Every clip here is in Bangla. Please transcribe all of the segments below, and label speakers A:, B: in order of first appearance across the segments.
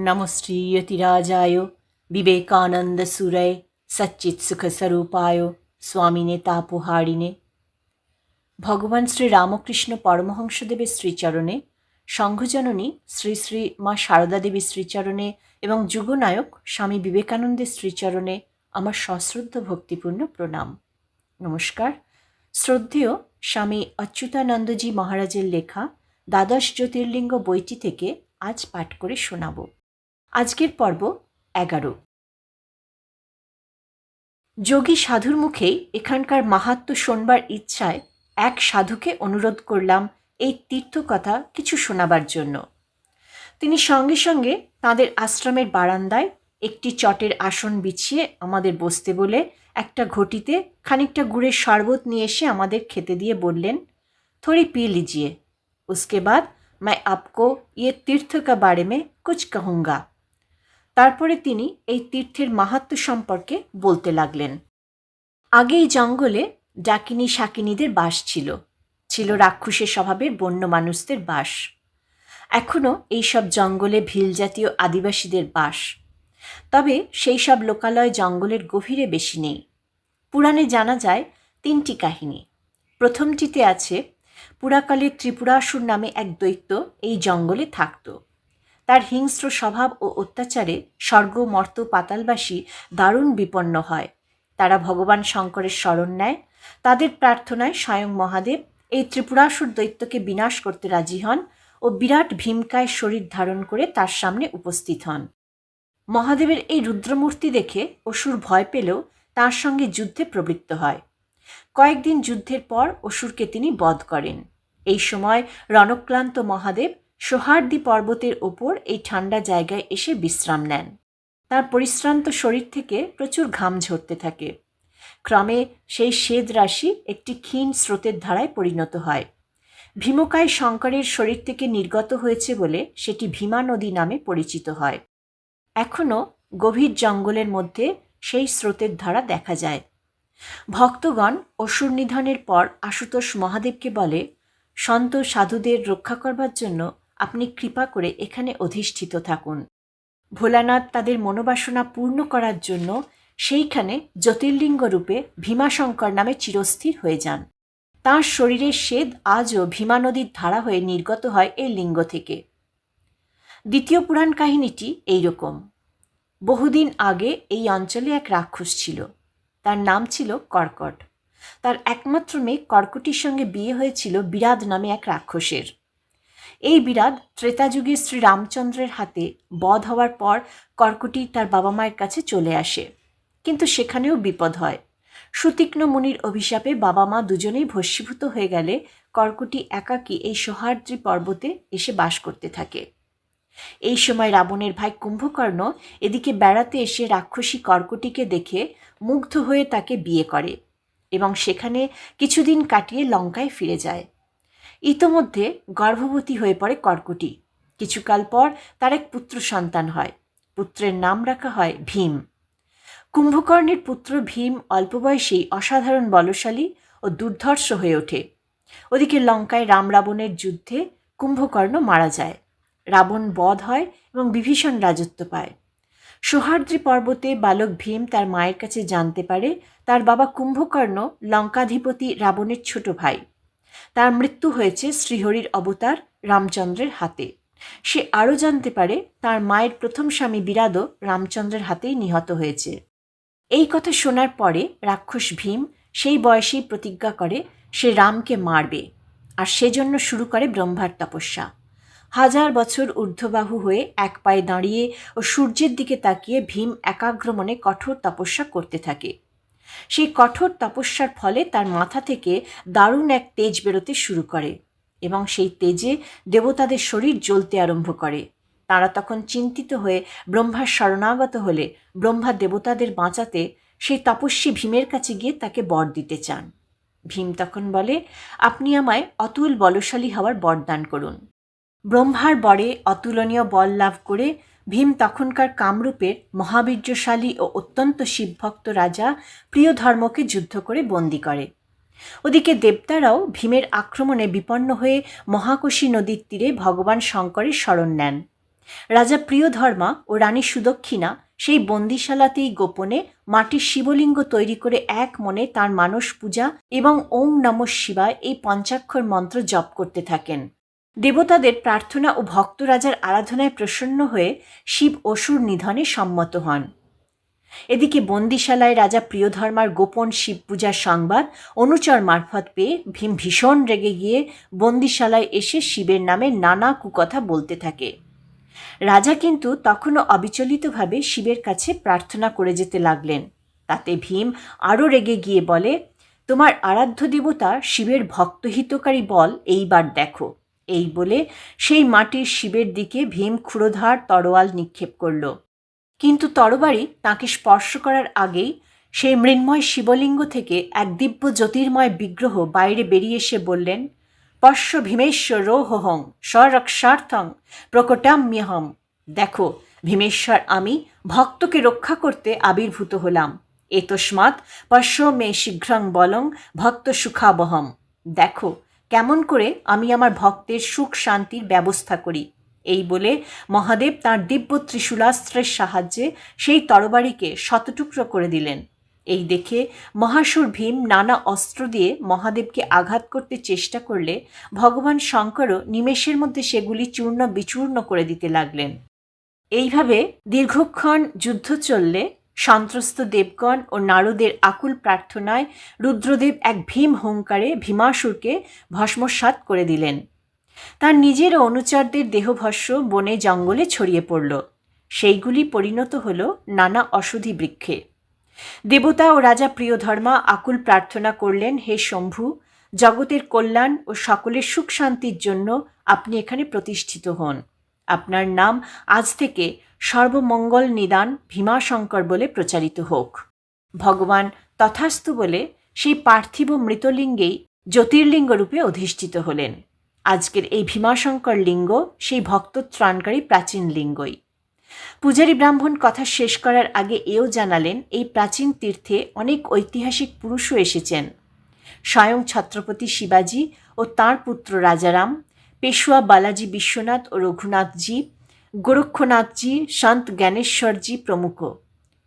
A: नमो श्रीयतिराजाय विवेकानन्दसूरये सच्चित्सुखस्वरूपाय स्वामिने तापहारिणे। ভগবান শ্রী রামকৃষ্ণ পরমহংসদেবের শ্রীচরণে, সংঘজননী শ্রী শ্রী মা সারদা দেবীর শ্রীচরণে এবং যুগনায়ক স্বামী বিবেকানন্দের শ্রীচরণে আমার সশ্রদ্ধ ভক্তিপূর্ণ প্রণাম। নমস্কার। শ্রদ্ধেয় স্বামী অচ্যুতানন্দজি মহারাজের লেখা দ্বাদশ জ্যোতির্লিঙ্গ বইটি থেকে আজ পাঠ করে শোনাব। আজকের পর্ব 11। যোগী সাধুর মুখেই এখানকার মাহাত্ম্য শোনবার ইচ্ছায় এক সাধুকে অনুরোধ করলাম এই তীর্থকথা কিছু শোনাবার জন্য। তিনি সঙ্গে সঙ্গে তাঁদের আশ্রমের বারান্দায় একটি চটের আসন বিছিয়ে আমাদের বসতে বলে একটা ঘটিতে খানিকটা গুড়ের শরবত নিয়ে এসে আমাদের খেতে দিয়ে বললেন, থোড়ি পি লিজিয়ে, উসকে বাদ मैं आपको ये तीर्थ का बारे में कुछ कहूँगा। তারপরে তিনি এই তীর্থের মাহাত্ম্য সম্পর্কে বলতে লাগলেন। আগে এই জঙ্গলে ডাকিনী শাকিনীদের বাস ছিল, ছিল রাক্ষসের স্বভাবের বন্য মানুষদের বাস। এখনও এইসব জঙ্গলে ভিল জাতীয় আদিবাসীদের বাস, তবে সেই সব লোকালয় জঙ্গলের গভীরে বেশি নেই। পুরাণে জানা যায় 3টি কাহিনী। প্রথমটিতে আছে, পুরাকালে ত্রিপুরাসুর নামে এক দৈত্য এই জঙ্গলে থাকত। তার হিংস্র স্বভাব ও অত্যাচারে স্বর্গ মর্ত পাতালবাসী দারুণ বিপন্ন হয়। তারা ভগবান শঙ্করের শরণ নেয়। তাদের প্রার্থনায় স্বয়ং মহাদেব এই ত্রিপুরাসুর দৈত্যকে বিনাশ করতে রাজি হন ও বিরাট ভীমকায় শরীর ধারণ করে তার সামনে উপস্থিত হন। মহাদেবের এই রুদ্রমূর্তি দেখে অসুর ভয় পেলেও তার সঙ্গে যুদ্ধে প্রবৃত্ত হয়। কয়েকদিন যুদ্ধের পর অসুরকে তিনি বধ করেন। এই সময় রণক্লান্ত মহাদেব সোহার্দি পর্বতের ওপর এই ঠান্ডা জায়গায় এসে বিশ্রাম নেন। তার পরিশ্রান্ত শরীর থেকে প্রচুর ঘাম ঝরতে থাকে। ক্রমে সেই শ্বেদ রাশি একটি ক্ষীণ স্রোতের ধারায় পরিণত হয়। ভীমকায় শঙ্করের শরীর থেকে নির্গত হয়েছে বলে সেটি ভীমা নদী নামে পরিচিত হয়। এখনও গভীর জঙ্গলের মধ্যে সেই স্রোতের ধারা দেখা যায়। ভক্তগণ অসুর নিধনের পর আশুতোষ মহাদেবকে বলে, সন্ত সাধুদের রক্ষা করবার জন্য আপনি কৃপা করে এখানে অধিষ্ঠিত থাকুন। ভোলানাথ তাদের মনোবাসনা পূর্ণ করার জন্য সেইখানে জ্যোতির্লিঙ্গ রূপে ভীমাশঙ্কর নামে চিরস্থির হয়ে যান। তাঁর শরীরের শ্বেদ আজও ভীমা নদীর ধারা হয়ে নির্গত হয় এই লিঙ্গ থেকে। দ্বিতীয় পুরাণ কাহিনীটি এইরকম। বহুদিন আগে এই অঞ্চলে এক রাক্ষস ছিল। তার নাম ছিল কর্কট। তার একমাত্র মেয়ে কর্কটির সঙ্গে বিয়ে হয়েছিল বিরাদ নামে এক রাক্ষসের। এই বিরাদ ত্রেতাযুগে শ্রী রামচন্দ্রের হাতে বধ হওয়ার পর কর্কটি তার বাবা মায়ের কাছে চলে আসে, কিন্তু সেখানেও বিপদ হয়। সুতীক্ষ্ণ মুনির অভিশাপে বাবা মা দুজনেই ভস্মীভূত হয়ে গেলে কর্কটি একাকী এই সহ্যাদ্রি পর্বতে এসে বাস করতে থাকে। এই সময় রাবণের ভাই কুম্ভকর্ণ এদিকে বেড়াতে এসে রাক্ষসী কর্কটিকে দেখে মুগ্ধ হয়ে তাকে বিয়ে করে এবং সেখানে কিছুদিন কাটিয়ে লঙ্কায় ফিরে যায়। ইতোমধ্যে গর্ভবতী হয়ে পড়ে কর্কটি। কিছুকাল পর তার এক পুত্র সন্তান হয়। পুত্রের নাম রাখা হয় ভীম। কুম্ভকর্ণের পুত্র ভীম অল্প বয়সেই অসাধারণ বলশালী ও দুর্ধর্ষ হয়ে ওঠে। ওদিকে লঙ্কায় রাম রাবণের যুদ্ধে কুম্ভকর্ণ মারা যায়। রাবণ বধ হয় এবং বিভীষণ রাজত্ব পায়। সোহার্দ্রি পর্বতে বালক ভীম তার মায়ের কাছে জানতে পারে তার বাবা কুম্ভকর্ণ লঙ্কাধিপতি রাবণের ছোট ভাই। তার মৃত্যু হয়েছে শ্রীহরির অবতার রামচন্দ্রের হাতে। সে আরও জানতে পারে তার মায়ের প্রথম স্বামী বিরাদও রামচন্দ্রের হাতেই নিহত হয়েছে। এই কথা শোনার পরে রাক্ষস ভীম সেই বয়সেই প্রতিজ্ঞা করে সে রামকে মারবে, আর সেজন্য শুরু করে ব্রহ্মার তপস্যা। 1000 বছর ঊর্ধ্ববাহু হয়ে এক পায়ে দাঁড়িয়ে ও সূর্যের দিকে তাকিয়ে ভীম একাগ্র মনে কঠোর তপস্যা করতে থাকে। সেই কঠোর তপস্যার ফলে তার মাথা থেকে দারুণ এক তেজ বেরোতে শুরু করে এবং সেই তেজে দেবতাদের শরীর জ্বলতে আরম্ভ করে। তারা তখন চিন্তিত হয়ে ব্রহ্মার শরণাগত হলে ব্রহ্মা দেবতাদের বাঁচাতে সেই তপস্বী ভীমের কাছে গিয়ে তাকে বর দিতে চান। ভীম তখন বলে, আপনি আমায় অতুল বলশালী হওয়ার বরদান করুন। ব্রহ্মার বরে অতুলনীয় বল লাভ করে ভীম তখনকার কামরূপের মহাবীর্যশালী ও অত্যন্ত শিবভক্ত রাজা প্রিয়ধর্মকে যুদ্ধ করে বন্দী করে। ওদিকে দেবতারাও ভীমের আক্রমণে বিপন্ন হয়ে মহাকোশী নদীর তীরে ভগবান শঙ্করের শরণ নেন। রাজা প্রিয়ধর্মা ও রানী সুদক্ষিণা সেই বন্দিশালাতেই গোপনে মাটির শিবলিঙ্গ তৈরি করে এক মনে তার মানস পূজা এবং ওম নমঃ শিবায় এই পঞ্চাক্ষর মন্ত্র জপ করতে থাকেন। দেবতাদের প্রার্থনা ও ভক্ত রাজার আরাধনায় প্রসন্ন হয়ে শিব অসুর নিধনে সম্মত হন। এদিকে বন্দিশালায় রাজা প্রিয়ধর্মার গোপন শিব পূজার সংবাদ অনুচর মারফত পেয়ে ভীম ভীষণ রেগে গিয়ে বন্দিশালায় এসে শিবের নামে নানা কুকথা বলতে থাকে। রাজা কিন্তু তখনও অবিচলিতভাবে শিবের কাছে প্রার্থনা করে যেতে লাগলেন। তাতে ভীম আরও রেগে গিয়ে বলে, তোমার আরাধ্য দেবতা শিবের ভক্তহিতকারী বল এইবার দেখো। এই বলে সেই মাটির শিবের দিকে ভীম ক্ষুরোধার তরোয়াল নিক্ষেপ করল। কিন্তু তরবারি তাকে স্পর্শ করার আগেই সেই মৃন্ময় শিবলিঙ্গ থেকে এক দিব্য জ্যোতির্ময় বিগ্রহ বাইরে বেরিয়ে এসে বললেন, পশ্য ভীমেশ্বরোহং স্বরক্ষার্থং প্রকটাম্যহম। দেখো ভীমেশ্বর আমি ভক্তকে রক্ষা করতে আবির্ভূত হলাম। এতস্মাৎ পশ্য মে শীঘ্রং বলং ভক্ত সুখাবহম। দেখো কেমন করে আমি আমার ভক্তের সুখ শান্তির ব্যবস্থা করি। এই বলে মহাদেব তাঁর দিব্য ত্রিশূলাস্ত্রের সাহায্যে সেই তরবারিকে শতটুকরো করে দিলেন। এই দেখে মহাসুর ভীম নানা অস্ত্র দিয়ে মহাদেবকে আঘাত করতে চেষ্টা করলে ভগবান শঙ্করও নিমেষের মধ্যে সেগুলি চূর্ণ বিচূর্ণ করে দিতে লাগলেন। এইভাবে দীর্ঘক্ষণ যুদ্ধ চললে সন্ত্রস্ত দেবগণ ও নারদের আকুল প্রার্থনায় রুদ্রদেব এক ভীম হুঙ্কারে ভীমাসুরকে ভস্মসাৎ করে দিলেন। তার নিজের অনুচরদের দেহভস্য বনে জঙ্গলে ছড়িয়ে পড়ল। সেইগুলি পরিণত হল নানা অশ্বধি বৃক্ষে। দেবতা ও রাজা প্রিয়ধর্মা আকুল প্রার্থনা করলেন, হে শম্ভু, জগতের কল্যাণ ও সকলের সুখ শান্তির জন্য আপনি এখানে প্রতিষ্ঠিত হন। আপনার নাম আজ থেকে সর্বমঙ্গল নিদান ভীমাশঙ্কর বলে প্রচারিত হোক। ভগবান তথাস্তু বলে সেই পার্থিব মৃতলিঙ্গেই জ্যোতির্লিঙ্গ রূপে অধিষ্ঠিত হলেন। আজকের এই ভীমাশঙ্কর লিঙ্গ সেই ভক্তত্রাণকারী প্রাচীন লিঙ্গই। পূজারী ব্রাহ্মণ কথা শেষ করার আগে এও জানালেন, এই প্রাচীন তীর্থে অনেক ঐতিহাসিক পুরুষও এসেছেন। স্বয়ং ছত্রপতি শিবাজী ও তাঁর পুত্র রাজারাম, পেশোয়া বালাজি বিশ্বনাথ ও রঘুনাথজি, গোরক্ষনাথজি, সন্ত জ্ঞানেশ্বরজি প্রমুখ।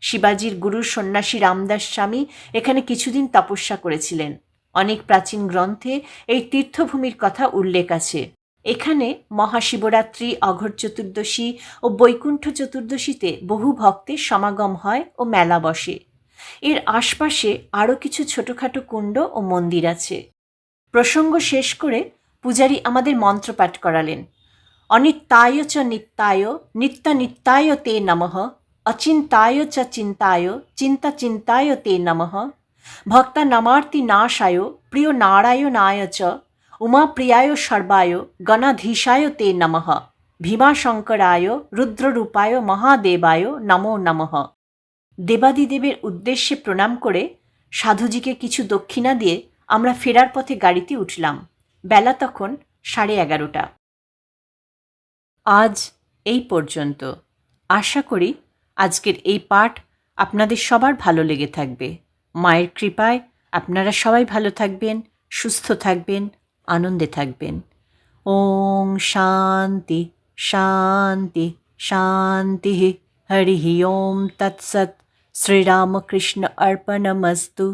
A: শিবাজির গুরু সন্ন্যাসী রামদাস স্বামী এখানে কিছুদিন তপস্যা করেছিলেন। অনেক প্রাচীন গ্রন্থে এই তীর্থভূমির কথা উল্লেখ আছে। এখানে মহাশিবরাত্রি, অঘর চতুর্দশী ও বৈকুণ্ঠ চতুর্দশীতে বহু ভক্তের সমাগম হয় ও মেলা বসে। এর আশপাশে আরও কিছু ছোটোখাটো কুণ্ড ও মন্দির আছে। প্রসঙ্গ শেষ করে পূজারী আমাদের মন্ত্রপাঠ করালেন। অনিত্যায় চ নিত্যায়, নিত্যানিত্যায় তে নমঃ, অচিন্তায় চ চিন্তায়, চিন্তা চিন্তায় তে নমঃ, ভক্তা নামার্তি নাশায়, প্রিয় নারায়ণায় চ, উমাপ্রিয়ায় সর্বায়, গণাধীশায় তে নমঃ, ভীমাশঙ্করায়, রুদ্ররূপায় মহাদেবায় নমো নমঃ। দেবাদিদেবের উদ্দেশ্যে প্রণাম করে সাধুজিকে কিছু দক্ষিণা দিয়ে আমরা ফেরার পথে গাড়িতে উঠলাম। বেলা তখন 11:30। আজ এই পর্যন্ত। আশা করি আজকের এই পাঠ আপনাদের সবার ভালো লেগে থাকবে। মায়ের কৃপায় আপনারা সবাই ভালো থাকবেন, সুস্থ থাকবেন, আনন্দে থাকবেন। ওম শান্তি শান্তি শান্তি। হরি ওম তৎসৎ। শ্রীরামকৃষ্ণ অর্পণমস্তু।